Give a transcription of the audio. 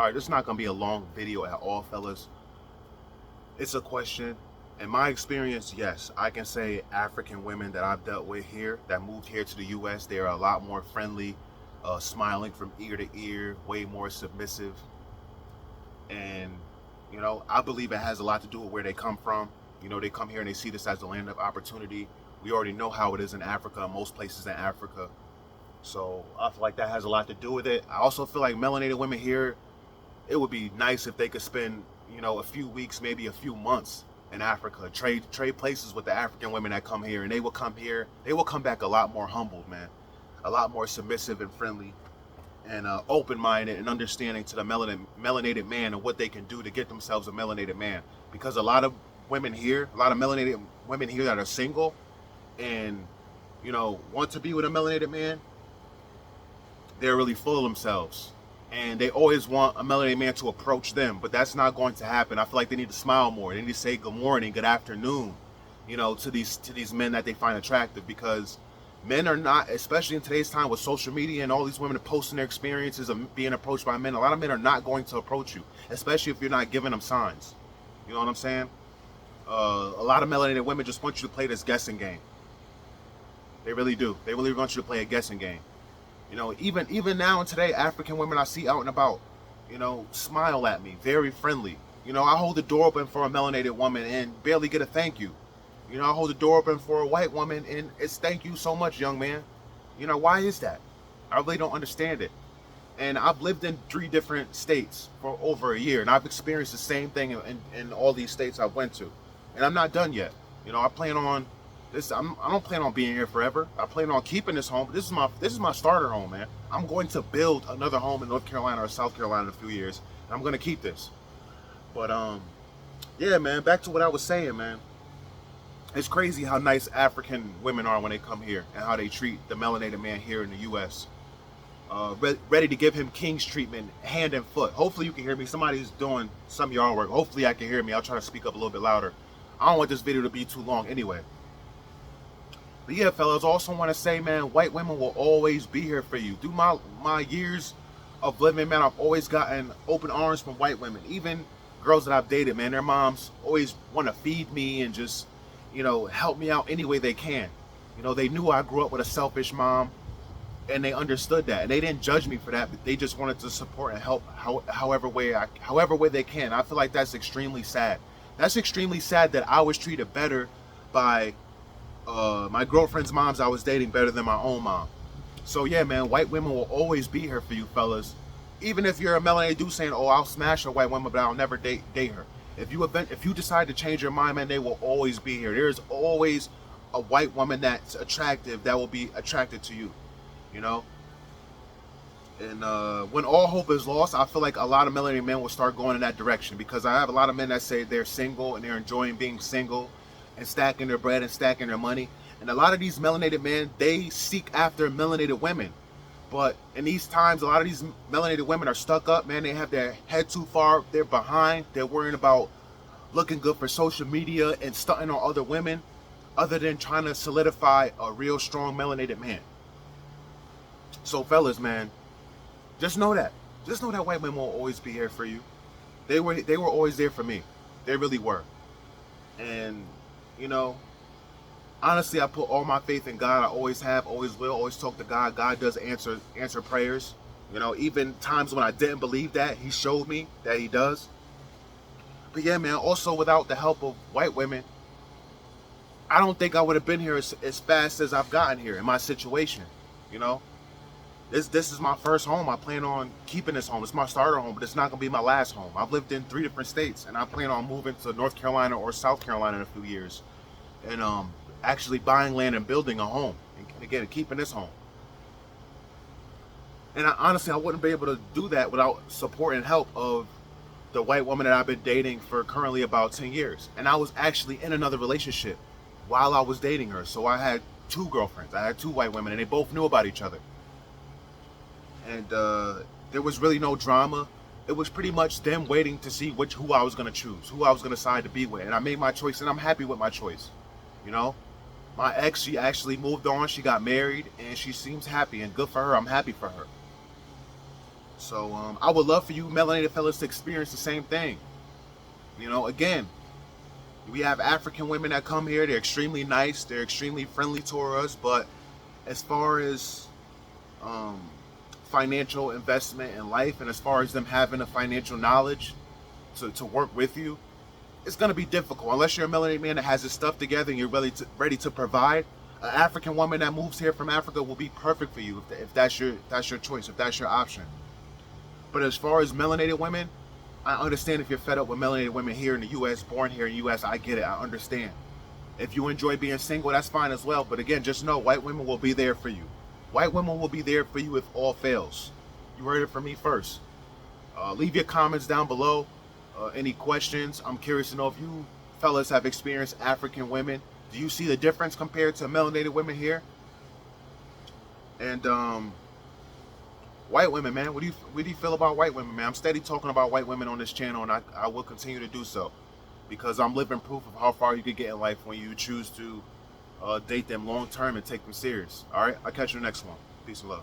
All right, this is not gonna be a long video at all, fellas. It's a question. In my experience, yes, I can say African women that I've dealt with here that moved here to the U.S. They are a lot more friendly, smiling from ear to ear, way more submissive, and I believe it has a lot to do with where they come from. They come here and they see this as the land of opportunity. We already know how it is in Africa, most places in Africa. So I feel like that has a lot to do with it. I also feel like melanated women here, it would be nice if they could spend, a few weeks, maybe a few months in Africa, trade places with the African women that come here, and they will come here. They will come back a lot more humbled, man, a lot more submissive and friendly, and open-minded and understanding to the melanated man and what they can do to get themselves a melanated man. Because a lot of women here, a lot of melanated women here that are single, and want to be with a melanated man, they're really full of themselves, and they always want a melanated man to approach them, but that's not going to happen. I feel like they need to smile more. They need to say good morning, good afternoon, to these men that they find attractive, because men are not, especially in today's time with social media and all these women posting their experiences of being approached by men. A lot of men are not going to approach you, especially if you're not giving them signs. You know what I'm saying? A lot of melanated women just want you to play this guessing game. They really do. They really want you to play a guessing game. Even now and today, African women I see out and about, smile at me, very friendly. I hold the door open for a melanated woman and barely get a thank you. I hold the door open for a white woman and it's thank you so much, young man. Why is that? I really don't understand it. And I've lived in 3 different states for over a year, and I've experienced the same thing in all these states I've went to. And I'm not done yet. I plan on this. I don't plan on being here forever. I plan on keeping this home. This is my starter home, man. I'm going to build another home in North Carolina or South Carolina in a few years, and I'm going to keep this. But yeah, man. Back to what I was saying, man. It's crazy how nice African women are when they come here and how they treat the melanated man here in the U.S. Ready to give him king's treatment, hand and foot. Hopefully you can hear me. Somebody's doing some yard work. Hopefully I can hear me. I'll try to speak up a little bit louder. I don't want this video to be too long anyway. But yeah, fellas, also want to say, man, white women will always be here for you. Through my years of living, man, I've always gotten open arms from white women. Even girls that I've dated, man, their moms always want to feed me and just, help me out any way they can. They knew I grew up with a selfish mom, and they understood that, and they didn't judge me for that, but they just wanted to support and help however way they can. I feel like that's extremely sad. That's extremely sad that I was treated better by my girlfriend's moms I was dating better than my own mom. So yeah, man, white women will always be here for you, fellas. Even if you're a melanated dude saying, "Oh, I'll smash a white woman, but I'll never date her." If you decide to change your mind, man, they will always be here. There's always a white woman that's attractive that will be attracted to you. And when all hope is lost, I feel like a lot of melanated men will start going in that direction, because I have a lot of men that say they're single and they're enjoying being single and stacking their bread and stacking their money. And a lot of these melanated men, they seek after melanated women. But in these times, a lot of these melanated women are stuck up, man. They have their head too far. They're behind. They're worrying about looking good for social media and stunting on other women, other than trying to solidify a real strong melanated man. So fellas, man, just know that. Just know that white women will always be here for you. They were always there for me. They really were. And, honestly, I put all my faith in God. I always have, always will, always talk to God. God does answer prayers. Even times when I didn't believe that, He showed me that He does. But yeah, man, also without the help of white women, I don't think I would have been here as fast as I've gotten here in my situation. This is my first home. I plan on keeping this home. It's my starter home, but it's not going to be my last home. I've lived in 3 different states, and I plan on moving to North Carolina or South Carolina in a few years, and actually buying land and building a home, and again, keeping this home. And honestly, I wouldn't be able to do that without support and help of the white woman that I've been dating for currently about 10 years. And I was actually in another relationship while I was dating her. So I had 2 girlfriends. I had 2 white women, and they both knew about each other. And there was really no drama. It was pretty much them waiting to see who I was going to choose, who I was going to decide to be with. And I made my choice, and I'm happy with my choice. My ex, she actually moved on. She got married, and she seems happy, and good for her. I'm happy for her. So I would love for you melanated fellas to experience the same thing. Again, we have African women that come here. They're extremely nice. They're extremely friendly toward us. But as far as um, financial investment in life, and as far as them having a financial knowledge to work with you, it's going to be difficult unless you're a melanated man that has his stuff together and you're ready to provide. An African woman that moves here from Africa will be perfect for you if that's your choice, if that's your option. But as far as melanated women, I understand if you're fed up with melanated women here in the U.S., born here in the U.S. I get it. I understand. If you enjoy being single, that's fine as well. But again, just know white women will be there for you. White women will be there for you if all fails. You heard it from me first. Leave your comments down below. Any questions? I'm curious to know if you fellas have experienced African women. Do you see the difference compared to melanated women here? And white women, man, what do you feel about white women, man? I'm steady talking about white women on this channel, and I will continue to do so because I'm living proof of how far you could get in life when you choose to date them long term and take them serious. All right, I'll catch you in the next one. Peace and love.